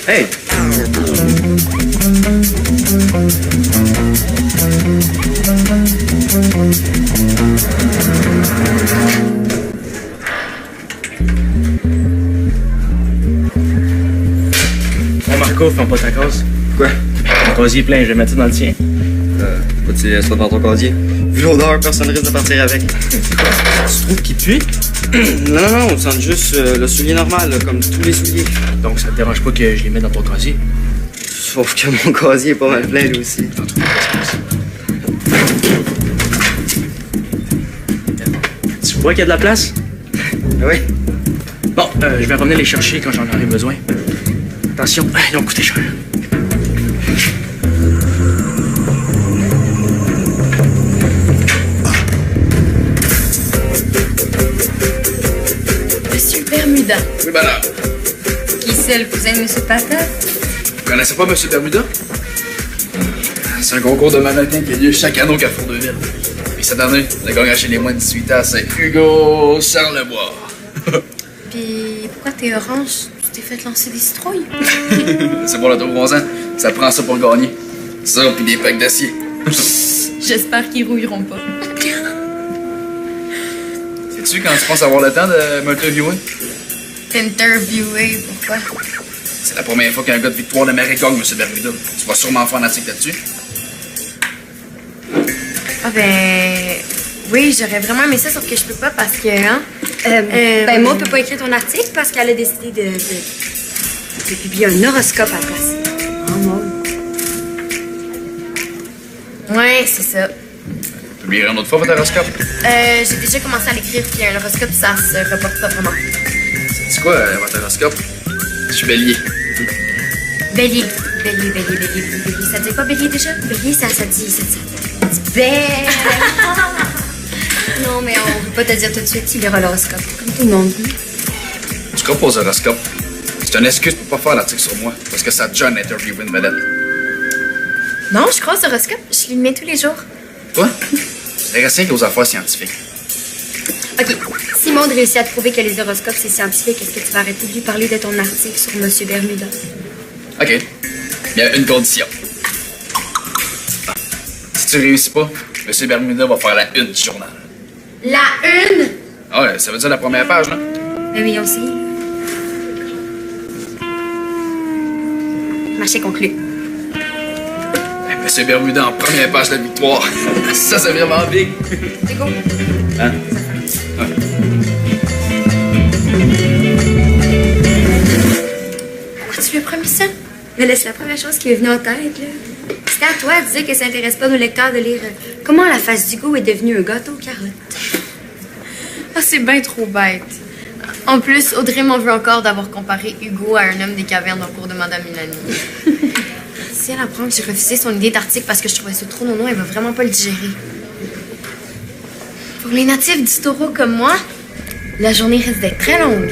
Hey! Bon, Marco, ferme pas ta case. Quoi? Ton casier est plein, je vais mettre ça dans le tien. Pas-tu laisses pas dans ton casier? Vu l'odeur, personne risque de partir avec. Tu trouves qu'il pue? Non, on sent juste le soulier normal, là, comme tous les souliers. Donc ça te dérange pas que je les mette dans ton casier? Sauf que mon casier est pas mal plein, lui aussi. Tu vois qu'il y a de la place? Oui. Bon, je vais revenir les chercher quand j'en aurai besoin. Attention, ils ont coûté cher. Monsieur Bermuda. Oui, madame. Qui c'est, le cousin de Monsieur Patate? Vous connaissez pas M. Bermuda? C'est un concours de mannequin qui a lieu chaque année au Carrefour de Ville. Et cette année, le gagnant chez les moins de 18 ans, c'est Hugo Charlebois. Puis pourquoi t'es orange? Tu t'es fait lancer des citrouilles? C'est pour le tour 11 ans. Ça prend ça pour gagner. Ça, puis des packs d'acier. J'espère qu'ils rouilleront pas. Sais-tu quand tu penses avoir le temps de m'interviewer? T'interviewer, pourquoi? C'est la première fois qu'un gars de Victoire de Marais gagne, M. Bermuda. Tu vas sûrement faire un article là-dessus. Ah oui, j'aurais vraiment aimé ça, sauf que je peux pas parce que, hein? Ben, moi, on peut pas écrire ton article parce qu'elle a décidé de publier un horoscope à la place. Oh, moi. Ouais, c'est ça. Publierai une autre fois votre horoscope. J'ai déjà commencé à l'écrire, puis un horoscope, ça se reporte pas vraiment. C'est quoi, votre horoscope? Je suis bélier. Bélier. Ça dit quoi, bélier, déjà? Bélier, ça dit belle. Non, mais on peut pas te dire tout de suite, tu liras l'horoscope, comme tout le monde. Tu crois pas aux horoscopes? C'est une excuse pour pas faire l'article sur moi, parce que ça a déjà une interview une vedette. Non, je crois aux horoscopes. Je les mets tous les jours. Toi? C'est intéressant aux affaires scientifiques. OK. Si Maud réussit à te prouver que les horoscopes, c'est scientifique, est-ce que tu vas arrêter de lui parler de ton article sur M. Bermuda? OK. Il y a une condition. Si tu réussis pas, M. Bermuda va faire la une du journal. La une? Ah ouais, ça veut dire la première page, non? Ben oui, on sait. Marché conclu. M. Bermuda en première page de la victoire. Ça, c'est vraiment big. C'est go. Hein? Ouais. Pourquoi tu lui as promis ça? Mais là, c'est la première chose qui est venue en tête, là. C'était à toi de dire que ça intéresse pas nos lecteurs de lire comment la face d'Hugo est devenue un gâteau aux carottes. Ah, c'est bien trop bête. En plus, Audrey m'en veut encore d'avoir comparé Hugo à un homme des cavernes au cours de Madame Mélanie. Si elle apprend que j'ai refusé son idée d'article parce que je trouvais ça trop nono, elle va vraiment pas le digérer. Pour les natifs du taureau comme moi, la journée risque d'être très longue.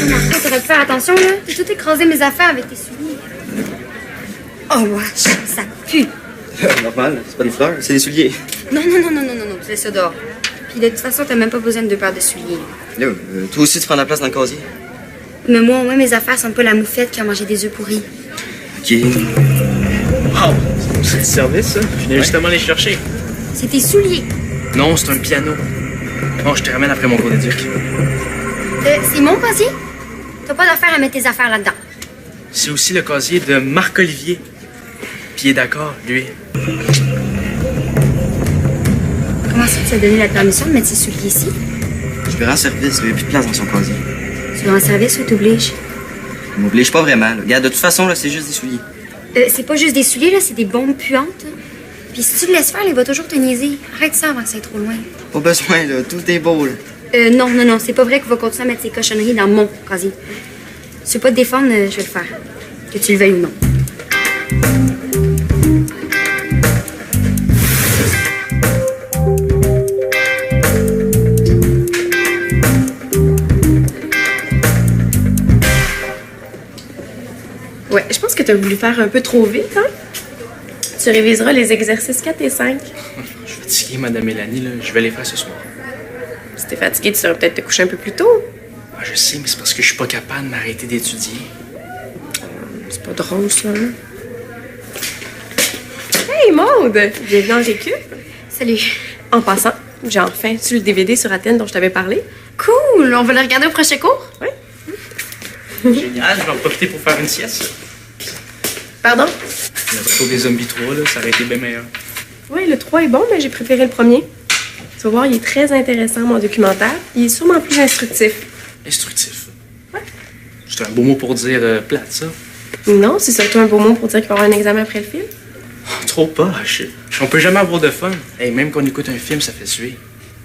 Marco, t'aurais pu faire attention, là. T'as tout écrasé mes affaires avec tes souliers. Oh, wesh, ça pue. Normal, c'est pas une fleur, c'est des souliers. Non, c'est ça dehors. Puis de toute façon, t'as même pas besoin de deux paires de souliers. Là, toi aussi, tu prends la place dans le casier. Mais moi, au moins, mes affaires sont pas la moufette qui a mangé des œufs pourris. OK. Wow! C'est du service, ça? Je venais justement les chercher. C'est tes souliers. Non, c'est un piano. Bon, je te ramène après mon cours d'éduc. C'est mon casier? T'as pas d'affaire à mettre tes affaires là-dedans. C'est aussi le casier de Marc-Olivier. Puis il est d'accord, lui. Comment ça, tu as donné la permission de mettre ses souliers ici? Je vais rendre service, il n'y a plus de place dans son casier. Tu vas en service ou t'obliges? Il m'oblige pas vraiment. Là. Regarde, de toute façon, là, c'est juste des souliers. C'est pas juste des souliers, là, c'est des bombes puantes. Puis si tu le laisses faire, il va toujours te niaiser. Arrête ça avant que ça aille trop loin. Pas besoin, là. Tout est beau, là. Non, c'est pas vrai qu'il va continuer à mettre ses cochonneries dans mon casier. Si tu veux pas te défendre, je vais le faire. Que tu le veuilles ou non. Ouais, je pense que t'as voulu faire un peu trop vite, hein? Tu réviseras les exercices 4 et 5. Je suis fatigué, Madame Mélanie, là. Je vais les faire ce soir. Si t'es fatigué, tu saurais peut-être te coucher un peu plus tôt. Ah, je sais, mais c'est parce que je suis pas capable de m'arrêter d'étudier. C'est pas drôle, ça. Hein? Hey, Maude! Bienvenue en récup. Salut. En passant, j'ai enfin su le DVD sur Athènes dont je t'avais parlé. Cool, on va le regarder au prochain cours? Oui. Génial, je vais en profiter pour faire une sieste. Pardon? Le retour des zombies 3, là, ça aurait été bien meilleur. Oui, le 3 est bon, mais j'ai préféré le premier. Tu vas voir, il est très intéressant, mon documentaire. Il est sûrement plus instructif. Instructif. Ouais. C'est un beau mot pour dire plate, ça. Non, c'est surtout un beau mot pour dire qu'il va y avoir un examen après le film. Trop poche. On peut jamais avoir de fun. Hey, même quand on écoute un film, ça fait suer.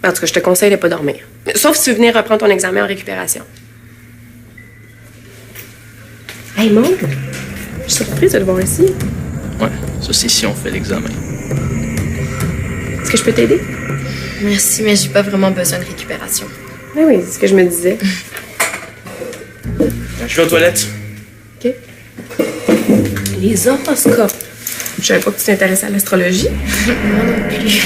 En tout cas, je te conseille de pas dormir. Sauf si tu veux venir reprendre ton examen en récupération. Hey, Maud, je suis surprise de te voir ici. Ouais, ça c'est si on fait l'examen. Est-ce que je peux t'aider? Merci, mais j'ai pas vraiment besoin de récupération. Oui, oui, c'est ce que je me disais. Je vais aux toilettes. OK. Les horoscopes. Je savais pas que tu t'intéressais à l'astrologie. Moi non plus.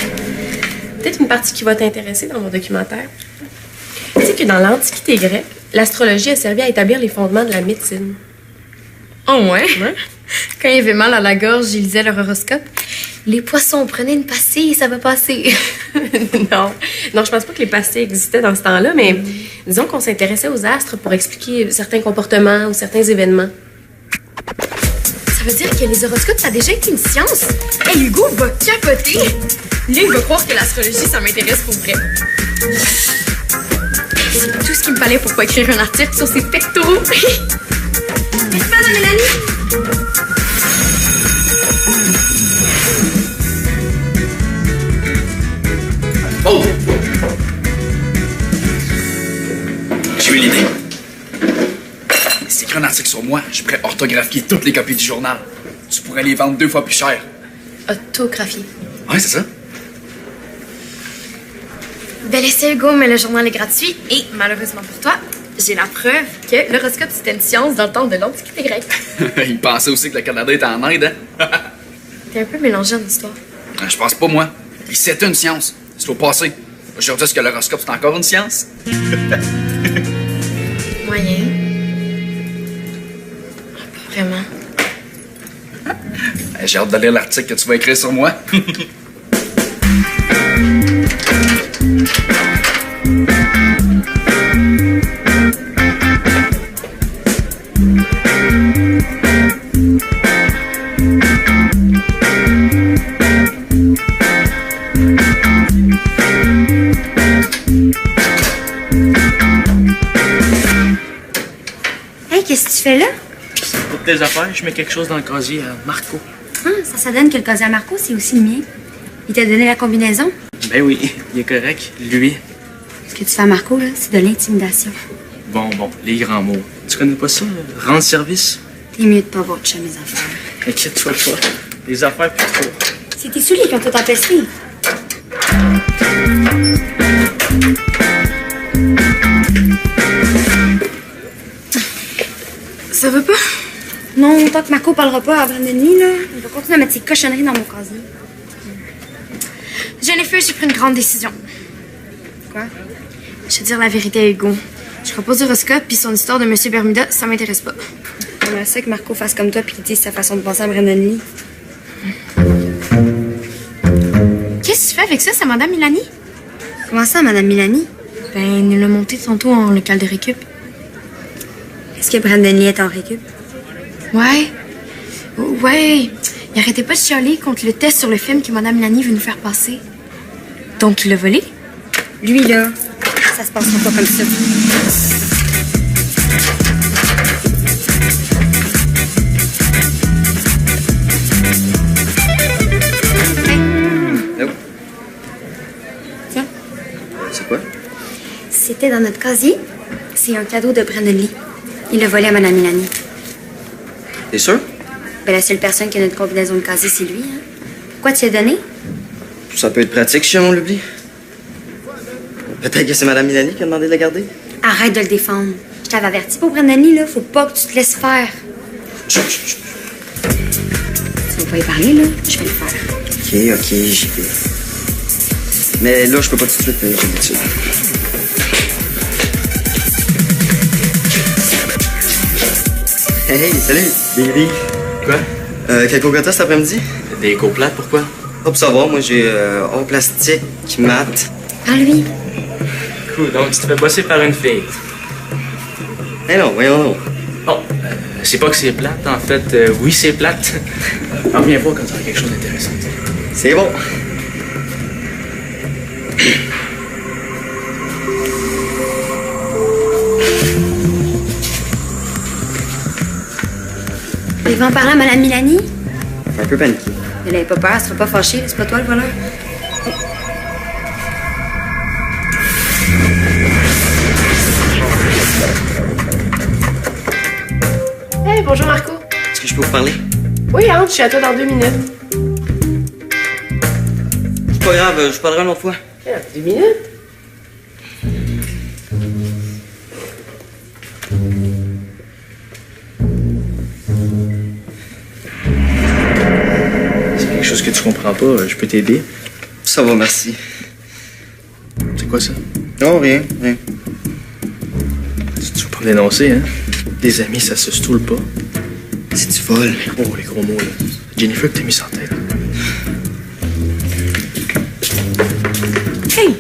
Peut-être une partie qui va t'intéresser dans mon documentaire. Tu sais que dans l'Antiquité grecque, l'astrologie a servi à établir les fondements de la médecine. Oh ouais? Ouais. Quand il avait mal à la gorge, il lisait leur horoscope. Les poissons prenaient une pastille et ça va passer. Non. Non, je pense pas que les pastilles existaient dans ce temps-là, mais disons qu'on s'intéressait aux astres pour expliquer certains comportements ou certains événements. Ça veut dire que les horoscopes, ça a déjà été une science? Hey, Hugo va capoter! Lui, il va croire que l'astrologie, ça m'intéresse pour vrai. C'est tout ce qu'il me fallait pour pas écrire un article sur ses pectoraux. N'est-ce pas, Madame Mélanie? Oh! J'ai eu l'idée. Si t'écris un article sur moi, je pourrais orthographier toutes les copies du journal. Tu pourrais les vendre 2 fois plus cher. Autographie. Ouais, c'est ça. Bel essai, Hugo, mais le journal est gratuit. Et malheureusement pour toi, j'ai la preuve que l'horoscope, c'était une science dans le temps de l'Antiquité grecque. Il pensait aussi que le Canada était en Inde, hein? T'es un peu mélangé en histoire. Je pense pas, moi. Puis c'était une science. C'est au passé. Aujourd'hui, est-ce que l'horoscope, c'est encore une science? Moyen. Pas vraiment. J'ai hâte de lire l'article que tu vas écrire sur moi. Hey, qu'est-ce que tu fais là? Pour tes affaires, je mets quelque chose dans le casier à Marco. Ah, ça donne que le casier à Marco, c'est aussi le mien. Il t'a donné la combinaison? Ben oui, il est correct. Lui. Ce que tu fais à Marco, là, c'est de l'intimidation. Bon, les grands mots. Tu connais pas ça, rendre service? T'es mieux de pas avoir de chez mes affaires. Inquiète-toi pas. Les affaires plus trop. C'est tes souliers qui ont tout empêché. Ça va pas? Non, tant que Marco parlera pas avant de nuit, là, il va continuer à mettre ses cochonneries dans mon casier. Jennifer, j'ai pris une grande décision. Quoi? Je vais dire la vérité à Hugo. Je crois pas aux horoscopes, puis son histoire de Monsieur Bermuda, ça m'intéresse pas. J'aimerais ça que Marco fasse comme toi puis qu'il dise sa façon de penser à Brandon Lee. Qu'est-ce que tu fais avec ça? C'est Madame Milani? Comment ça, Madame Milani? Ben, il l'a monté tantôt en local de récup. Est-ce que Brandon Lee est en récup? Ouais. Il arrêtait pas de chialer contre le test sur le film que Madame Milani veut nous faire passer. Donc, il l'a volé? Lui, là, ça se passera pas comme ça. Oh. Tiens, C'est quoi? c'était dans notre casier. C'est un cadeau de Brandon Lee. Il l'a volé à Madame Milani. T'es sûr? Ben, la seule personne qui a notre combinaison de casier, c'est lui. Hein? Pourquoi tu l'as donné? Ça peut être pratique si on l'oublie. Peut-être que c'est Madame Milani qui a demandé de la garder. Arrête de le défendre. Je t'avais averti pour Brandon Lee, là. Faut pas que tu te laisses faire. Chut. Tu veux pas y parler, là? Je vais le faire. Ok, j'y vais. Mais là, je peux pas tout de suite, j'ai l'habitude. Hey, salut! Des Quoi? Quelques gâteaux cet après-midi? Des coplates, pourquoi? Pas pour savoir, moi j'ai hors plastique, mat. Parle-lui. Cool, donc tu te fais bosser par une fille. Eh non, voyons donc. Bon, c'est pas que c'est plate, en fait. Oui, c'est plate. Reviens voir quand tu auras quelque chose d'intéressant. C'est bon. Il va en parler à Madame Milani? Un peu paniqué. Elle n'avait pas peur, elle sera pas fâchée. C'est pas toi le voleur? Hey, bonjour Marco. Est-ce que je peux vous parler? Oui, entre, je suis à toi dans 2 minutes. C'est pas grave, je parlerai une autre fois. 2 minutes? C'est quelque chose que tu comprends pas, je peux t'aider. Ça va, merci. C'est quoi ça? Non, rien. Tu veux pas me dénoncer, hein? Des amis, ça se stoule pas. C'est du vol. Oh, les gros mots, là. Jennifer, que t'as mis ça en tête. Hey,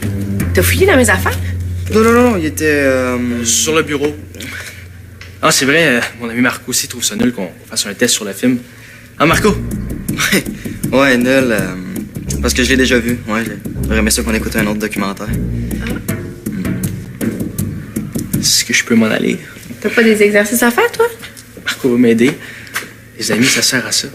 t'as fouillé dans mes affaires? Non, il était... Sur le bureau. Ah, c'est vrai, mon ami Marco aussi trouve ça nul qu'on fasse un test sur le film. Ah, Marco? Ouais, nul. Parce que je l'ai déjà vu. Ouais, j'aurais aimé ça qu'on écoute un autre documentaire. Est-ce que je peux m'en aller? T'as pas des exercices à faire, toi? Marco va m'aider. Les amis, ça sert à ça.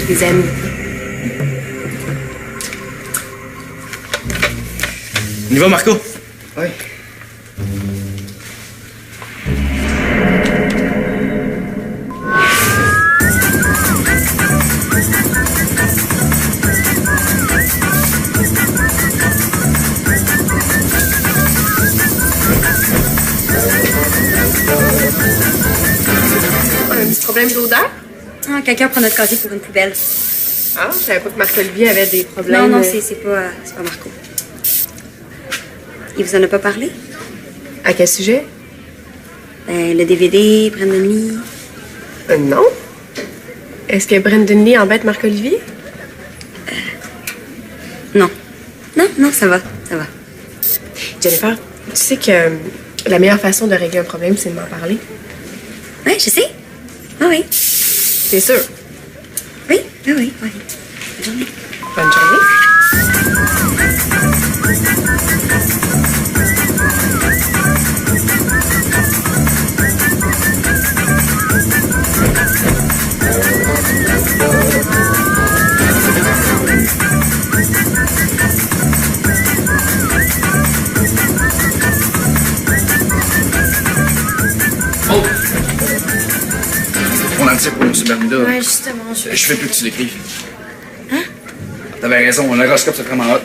Les amis. On y va, Marco? Oui. Un petit problème d'odeur? Ah, quelqu'un prend notre casier pour une poubelle. Ah, je savais pas que Marc-Olivier avait des problèmes. Non, c'est pas Marco. Il vous en a pas parlé? À quel sujet? Ben, le DVD, Brandon Lee. Non. Est-ce que Brandon Lee embête Marc-Olivier? Non. Non, ça va. Jennifer, tu sais que la meilleure façon de régler un problème, c'est de m'en parler. Oui, je sais. Ah oui. C'est sûr. Oui. Bonne journée. Bonne journée. Oh! On en tire pour M. Bermuda. Ouais, justement, Je fais plus que tu l'écrives. Hein? T'avais raison, l'horoscope c'est vraiment hot.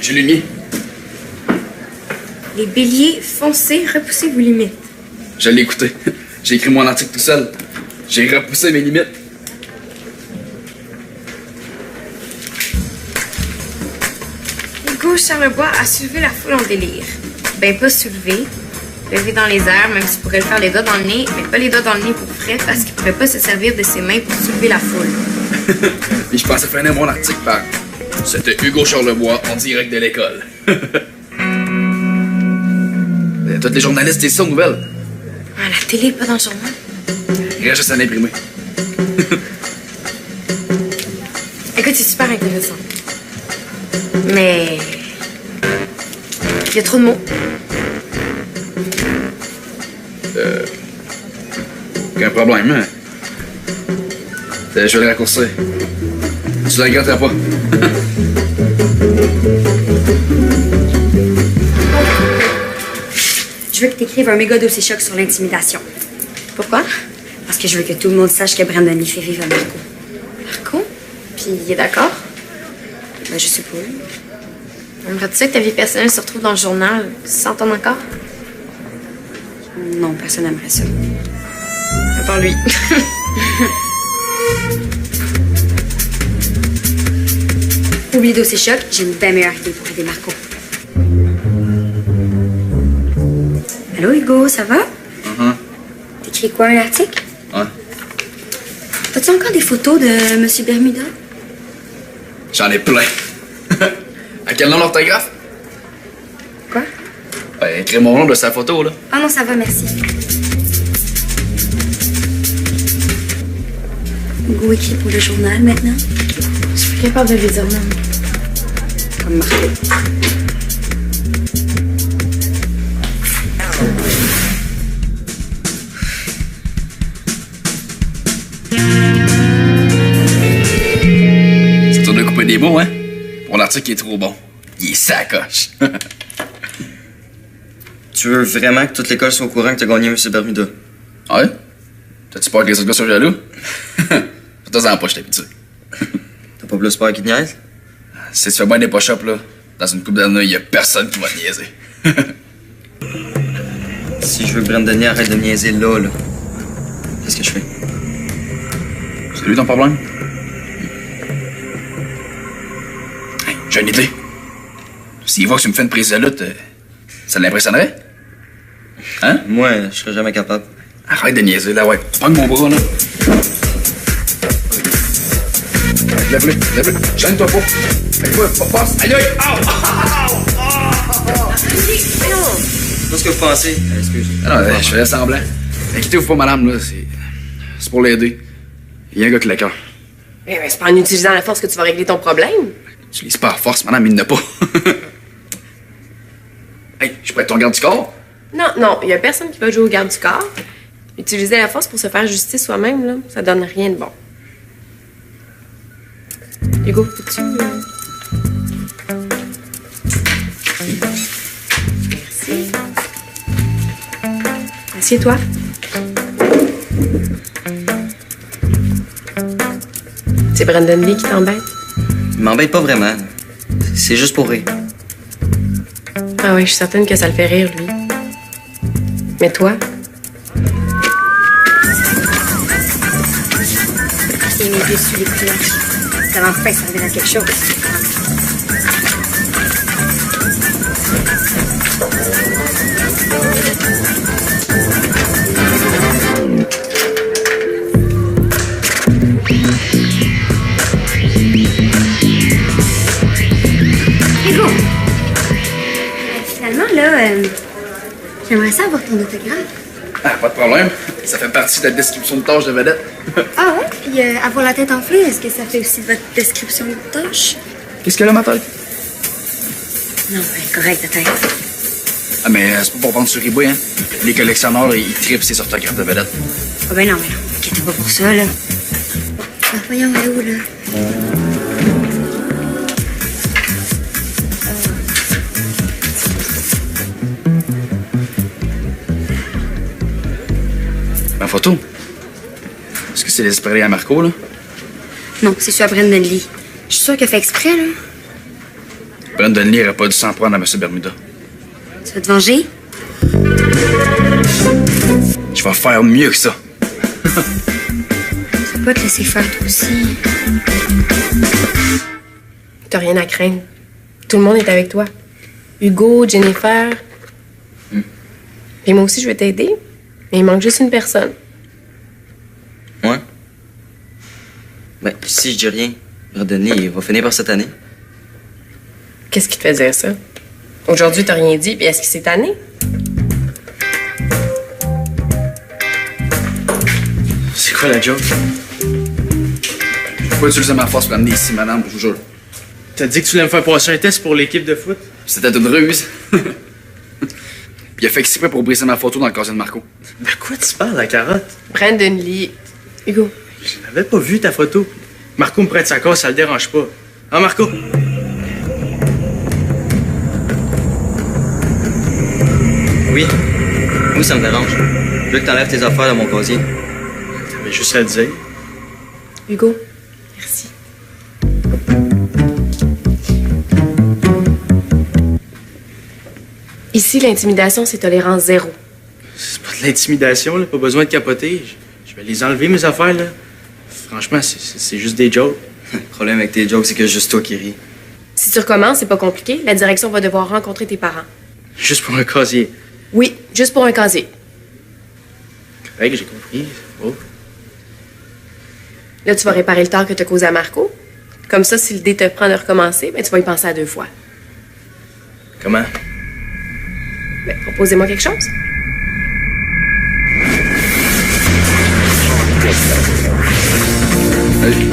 J'ai lu le mien. Les béliers, foncez, repoussez vos limites. Je l'ai écouté. J'ai écrit mon article tout seul. J'ai repoussé mes limites. Hugo Charlebois a soulevé la foule en délire. Ben, pas soulevé. Levé dans les airs, même s'il pourrait le faire les doigts dans le nez, mais pas les doigts dans le nez pour vrai, parce qu'il pouvait pas se servir de ses mains pour soulever la foule. Et je pensais finir mon article par C'était Hugo Charlebois en direct de l'école. Tous les journalistes disent ça aux nouvelles. À la télé, pas dans le journal. Il reste juste à l'imprimer. Écoute, c'est super intéressant. Mais... il y a trop de mots. Aucun problème, hein? Je vais le raccourcir. Tu ne regretteras pas. Je veux que tu écrives un méga dossier choc sur l'intimidation. Pourquoi? Parce que je veux que tout le monde sache que Brandon Lee fait vivre à Marco. Marco? Puis il est d'accord? Ben, je sais pas. Aimerais-tu ça que ta vie personnelle se retrouve dans le journal sans t'en encore? Non, personne n'aimerait ça. À part lui. Oublie le dossier choc, j'ai une bien meilleure idée pour aider Marco. Allô, Hugo, ça va? T'écris quoi, un article? Ouais. As-tu encore des photos de M. Bermuda? J'en ai plein. À quel nom l'orthographe? Quoi? Ben, écris mon nom de sa photo, là. Ah non, ça va, merci. Hugo écrit pour le journal maintenant. Je suis plus capable de lui dire non. Comme Marco. C'est tour de couper des mots, hein? Pour l'article qui est trop bon. Il est sacoche. Tu veux vraiment que toute l'école soit au courant que t'as gagné M. Bermuda? Ouais? T'as-tu peur que les autres gars soient jaloux? Fais-toi-en pas, je t'habitue. T'as pas plus peur qu'il te niaise? Si tu fais bien des push-ups, là, dans une couple d'années, y a personne qui va te niaiser. Si je veux que Brandon arrête de me niaiser là, qu'est-ce que je fais? C'est lui ton problème? Hey, j'ai une idée. S'il voit que tu me fais une prise de lutte, ça l'impressionnerait? Hein? Moi, je serais jamais capable. Arrête de niaiser, là, ouais. Pogne mon bras, là. Lève-le, lève-le. Gêne-toi pas. Fais-toi, passe. Aïe, aïe! C'est pas ce que vous pensez. Excuse. Ah non, je fais semblant. Inquiétez-vous pas, madame, là. C'est pour l'aider. Il y a un gars qui l'a cœur. Mais c'est pas en utilisant la force que tu vas régler ton problème. Tu lises pas à force, madame, il n'a pas. Hey, je peux être ton garde du corps? Non, il y a personne qui va jouer au garde du corps. Utiliser la force pour se faire justice soi-même, là, ça donne rien de bon. Hugo, peux-tu... Merci. Assieds-toi. C'est Brandon Lee qui t'embête? Il m'embête pas vraiment. C'est juste pour rire. Ah oui, je suis certaine que ça le fait rire, lui. Mais toi? J'ai mis dessus les planches. Ça va enfin servir à quelque chose. Hugo! Finalement, là, j'aimerais ça avoir ton autographe. Ah, pas de problème. Ça fait partie de la description de tâche de vedette. Ah ouais? Puis avoir la tête enflée, est-ce que ça fait aussi de votre description de tâche? Qu'est-ce qu'elle a, ma tête? Non, ben, correct, ta tête. Ah, mais c'est pas pour vendre sur eBay, hein. Les collectionneurs, là, ils trippent ces orthographes de vedette. Ah ben non, inquiétez pas pour ça, là. Ah, voyons, elle est où, là? Ma photo? Est-ce que c'est l'esprit à Marco, là? Non, c'est sur Brandon Lee. Je suis sûre qu'elle fait exprès, là. Brandon Lee aurait pas dû s'en prendre à M. Bermuda. Tu vas te venger? Je vais faire mieux que ça. Tu peux pas te laisser faire, toi aussi. T'as rien à craindre. Tout le monde est avec toi. Hugo, Jennifer. Et moi aussi, je vais t'aider. Mais il manque juste une personne. Ouais? Ben, si je dis rien, Brandon Lee, il va finir par cette année. Qu'est-ce qui te fait dire ça? Aujourd'hui, t'as rien dit, puis est-ce qu'il s'est tanné? C'est quoi la joke? Je peux pas utiliser ma force pour amener ici, madame, je vous jure. T'as dit que tu voulais me faire passer un test pour l'équipe de foot? C'était une ruse. Puis il a fait exprès pour briser ma photo dans le casier de Marco. De quoi tu parles, la carotte? Brandon Lee. Hugo. Je n'avais pas vu ta photo. Marco me prête sa case, ça le dérange pas. Hein, Marco? Oui. Moi, ça me dérange. Je veux que t'enlèves tes affaires de mon casier. T'avais juste à le dire. Hugo. Merci. Ici, l'intimidation, c'est tolérance zéro. C'est pas de l'intimidation, là. Pas besoin de capoter. Je vais les enlever, mes affaires, là. Franchement, c'est juste des jokes. Le problème avec tes jokes, c'est que juste toi qui ris. Si tu recommences, c'est pas compliqué. La direction va devoir rencontrer tes parents. Juste pour un casier. Oui, juste pour un casier. Correct, j'ai compris. Oh. Là, tu vas réparer le tort que t'as causé à Marco. Comme ça, si le dé te prend de recommencer, ben, tu vas y penser à 2 fois. Comment? Ben, proposez-moi quelque chose. Allez.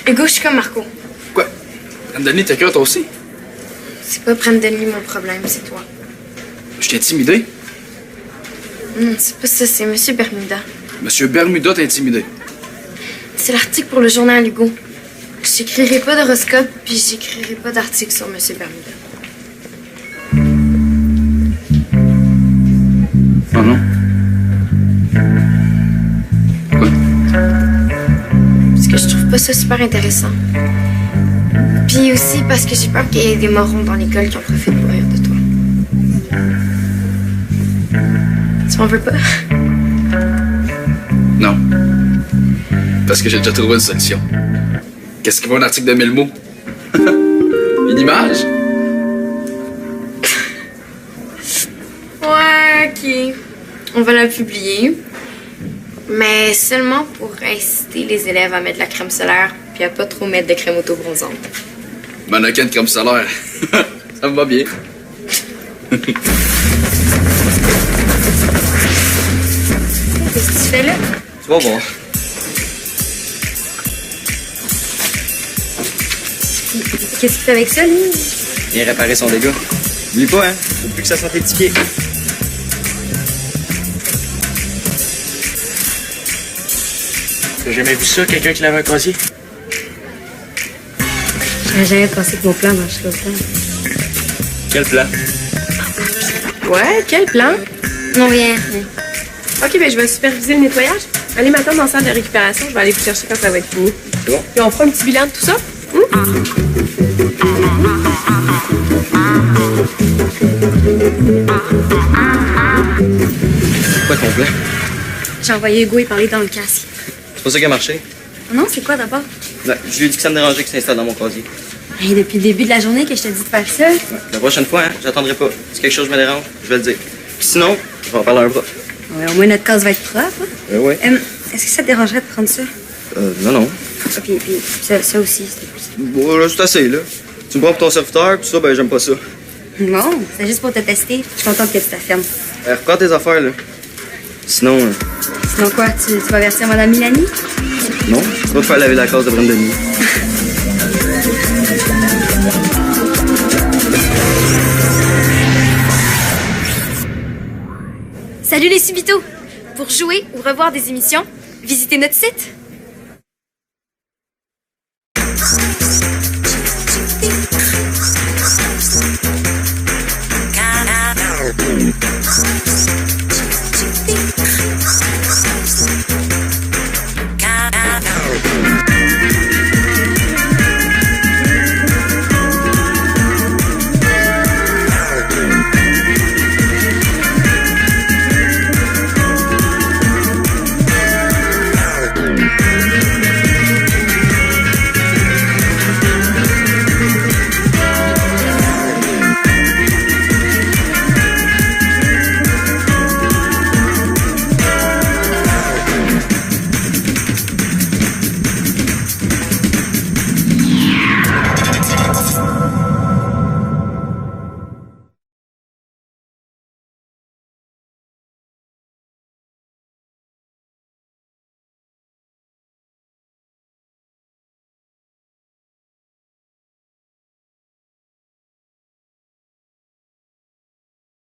Hugo, je suis comme Marco. Quoi? Brandon, t'as cœur toi aussi? C'est pas Brandon mon problème, c'est toi. Je t'ai intimidé? Non, c'est pas ça, c'est Monsieur Bermuda. Monsieur Bermuda t'a intimidé. C'est l'article pour le journal Hugo. J'écrirai pas d'horoscope, puis j'écrirai pas d'article sur Monsieur Bermuda. Oh non. Quoi? Parce que je trouve pas ça super intéressant. Puis aussi parce que j'ai peur qu'il y ait des morons dans l'école qui en profitent pour rire de toi. Tu m'en veux pas? Non. Parce que j'ai déjà trouvé une solution. Qu'est-ce qu'il vaut un article de 1000 mots? Une image? Ouais, ok. On va la publier. Mais seulement pour inciter les élèves à mettre de la crème solaire puis à pas trop mettre de crème auto-bronzante. Mannequin de crème solaire. Ça me va bien. Qu'est-ce que tu fais là? Tu vas voir. Qu'est-ce que tu fais avec ça, lui? Viens réparer son dégât. Oublie pas, hein? Faut plus que ça sente les petits pieds. T'as jamais vu ça, quelqu'un qui lave un casier? J'aurais jamais pensé que mon plan marcherait autant. Quel plan? Ouais, quel plan? Non, rien. OK, ben je vais superviser le nettoyage. Allez m'attendre dans la salle de récupération. Je vais aller vous chercher quand ça va être fini. C'est bon? Puis on fera un petit bilan de tout ça. C'est quoi ton plan? J'ai envoyé Hugo y parler dans le casque. C'est pas ça qui a marché? Non, c'est quoi d'abord? Ben, je lui ai dit que ça me dérangeait qu'il s'installe dans mon casier. Hey, depuis le début de la journée que je te dis de faire ça. La prochaine fois, hein, j'attendrai pas. Si quelque chose me dérange, je vais le dire. Puis sinon, je vais en parler à un prof. Ouais, au moins notre case va être propre. Hein? Ouais. Est-ce que ça te dérangerait de prendre ça? Non. Ah, puis ça aussi, c'était plus. Bon, là, c'est assez, là. Tu me prends pour ton serviteur, puis ça, ben, j'aime pas ça. Non, c'est juste pour te tester. Je suis contente que tu t'affirmes. Reprends tes affaires, là. Sinon, Sinon quoi, tu vas avertir Madame Milani? non, tu vas te faire laver la case de Brandon. Salut les Subitos! Pour jouer ou revoir des émissions, visitez notre site